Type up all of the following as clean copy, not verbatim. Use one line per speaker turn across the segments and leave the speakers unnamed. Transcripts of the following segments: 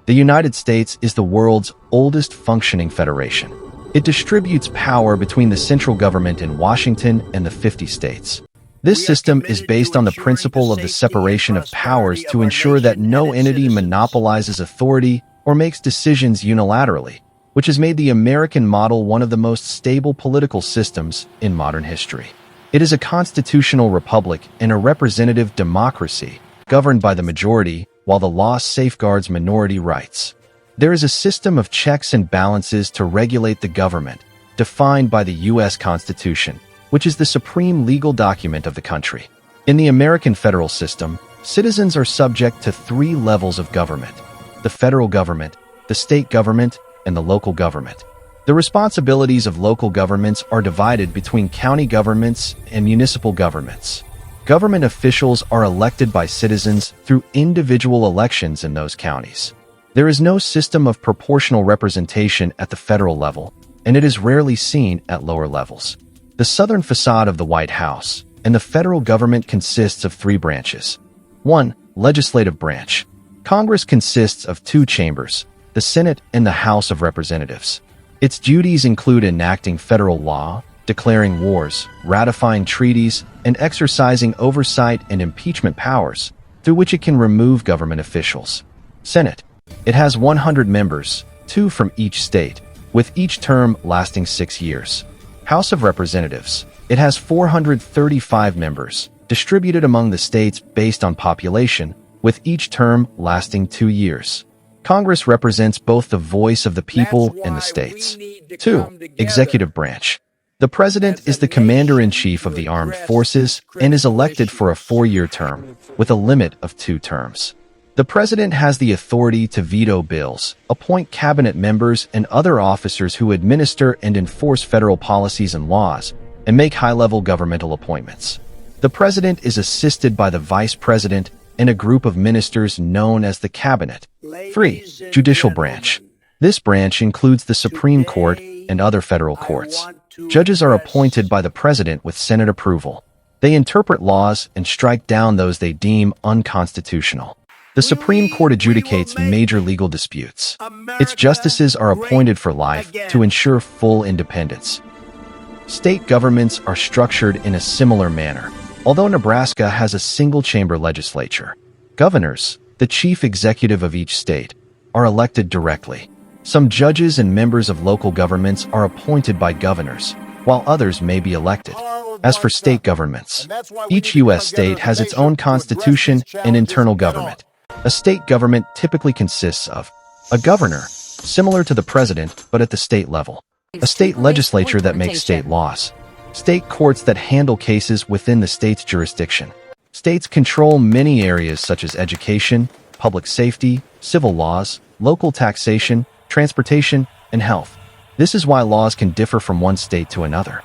The United States is the world's oldest functioning federation. It distributes power between the central government in Washington and the 50 states. This system is based on the principle of the separation of powers to ensure that no entity monopolizes authority or makes decisions unilaterally, which has made the American model one of the most stable political systems in modern history. It is a constitutional republic and a representative democracy governed by the majority, while the law safeguards minority rights. There is a system of checks and balances to regulate the government, defined by the U.S. Constitution, which is the supreme legal document of the country. In the American federal system, citizens are subject to 3 levels of government: the federal government, the state government, and the local government. The responsibilities of local governments are divided between county governments and municipal governments. Government officials are elected by citizens through individual elections in those counties. There is no system of proportional representation at the federal level, and it is rarely seen at lower levels. The southern facade of the White House and the federal government consists of 3 branches. 1. Legislative branch. Congress consists of 2 chambers, the Senate and the House of Representatives. Its duties include enacting federal law, declaring wars, ratifying treaties, and exercising oversight and impeachment powers, through which it can remove government officials. Senate. It has 100 members, 2 from each state, with each term lasting 6 years. House of Representatives. It has 435 members, distributed among the states based on population, with each term lasting 2 years. Congress represents both the voice of the people and the states. 2. Executive branch. The President is the Commander-in-Chief of the Armed Forces and is elected for a 4-year term, with a limit of 2 terms. The President has the authority to veto bills, appoint cabinet members and other officers who administer and enforce federal policies and laws, and make high-level governmental appointments. The President is assisted by the Vice President and a group of ministers known as the Cabinet. 3. Judicial branch. This branch includes the Supreme Court and other federal courts. Judges are appointed by the President with Senate approval. They interpret laws and strike down those they deem unconstitutional. The Supreme Court adjudicates major legal disputes. Its justices are appointed for life to ensure full independence. State governments are structured in a similar manner, although Nebraska has a single-chamber legislature. Governors, the chief executive of each state, are elected directly. Some judges and members of local governments are appointed by governors, while others may be elected. As for state governments, each U.S. state has its own constitution and internal government. A state government typically consists of a governor, similar to the president but at the state level, a state legislature that makes state laws, state courts that handle cases within the state's jurisdiction. States control many areas such as education, public safety, civil laws, local taxation, transportation, and health. This is why laws can differ from one state to another.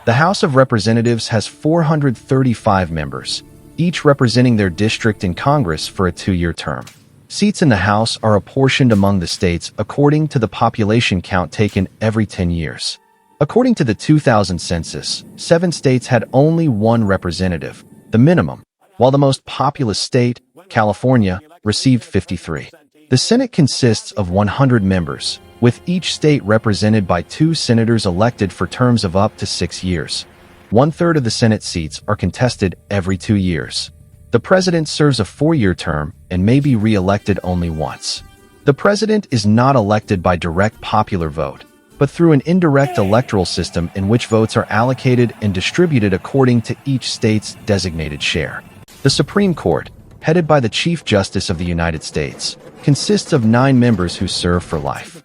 The House of Representatives has 435 members, each representing their district in Congress for a 2-year term. Seats in the House are apportioned among the states according to the population count taken every 10 years. According to the 2000 census, 7 states had only 1 representative, the minimum, while the most populous state, California, received 53. The Senate consists of 100 members, with each state represented by 2 senators elected for terms of up to 6 years. 1/3 of the Senate seats are contested every 2 years. The President serves a 4-year term and may be re-elected only once. The President is not elected by direct popular vote, but through an indirect electoral system in which votes are allocated and distributed according to each state's designated share. The Supreme Court, headed by the Chief Justice of the United States, consists of 9 members who serve for life.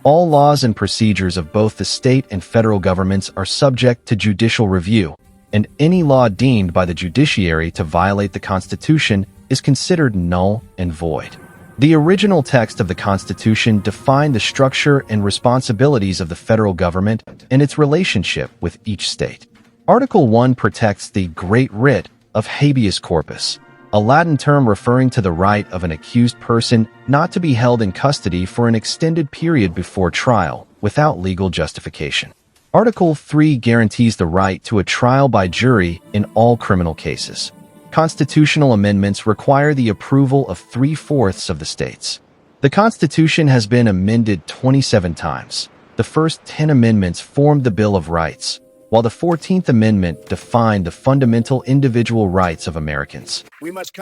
All laws and procedures of both the state and federal governments are subject to judicial review, and any law deemed by the judiciary to violate the Constitution is considered null and void. The original text of the Constitution defined the structure and responsibilities of the federal government and its relationship with each state. Article 1 protects the great writ of habeas corpus, a Latin term referring to the right of an accused person not to be held in custody for an extended period before trial without legal justification. Article 3 guarantees the right to a trial by jury in all criminal cases. Constitutional amendments require the approval of 3/4 of the states. The Constitution has been amended 27 times. The first 10 amendments formed the Bill of Rights, while the 14th Amendment defined the fundamental individual rights of Americans.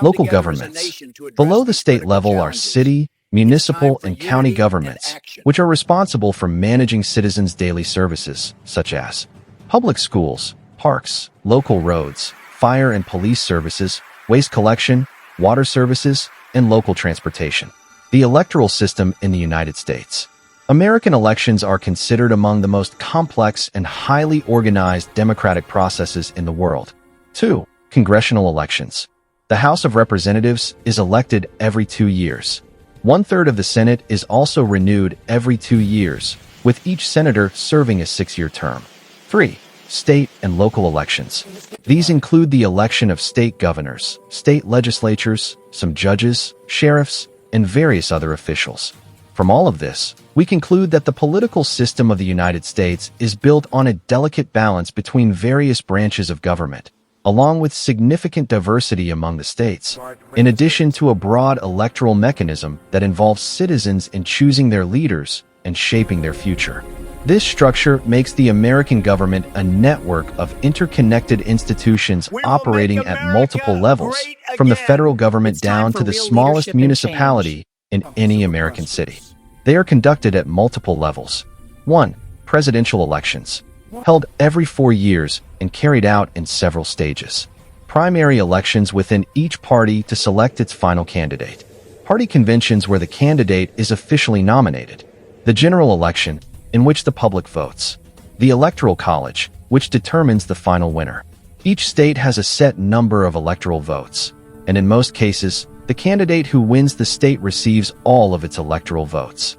Local governments. Below the state level are city, municipal, and county governments, which are responsible for managing citizens' daily services, such as public schools, parks, local roads, fire and police services, waste collection, water services, and local transportation. The electoral system in the United States. American elections are considered among the most complex and highly organized democratic processes in the world. 2. Congressional elections. The House of Representatives is elected every 2 years. 1/3 of the Senate is also renewed every 2 years, with each senator serving a 6-year term. 3. State and local elections. These include the election of state governors, state legislatures, some judges, sheriffs, and various other officials. From all of this, we conclude that the political system of the United States is built on a delicate balance between various branches of government, along with significant diversity among the states, in addition to a broad electoral mechanism that involves citizens in choosing their leaders and shaping their future. This structure makes the American government a network of interconnected institutions operating at multiple levels, from the federal government down to the smallest municipality in any American city. They are conducted at multiple levels. 1. Presidential elections, held every 4 years and carried out in several stages. Primary elections within each party to select its final candidate. Party conventions where the candidate is officially nominated. The general election, in which the public votes. The Electoral College, which determines the final winner. Each state has a set number of electoral votes, and in most cases, the candidate who wins the state receives all of its electoral votes.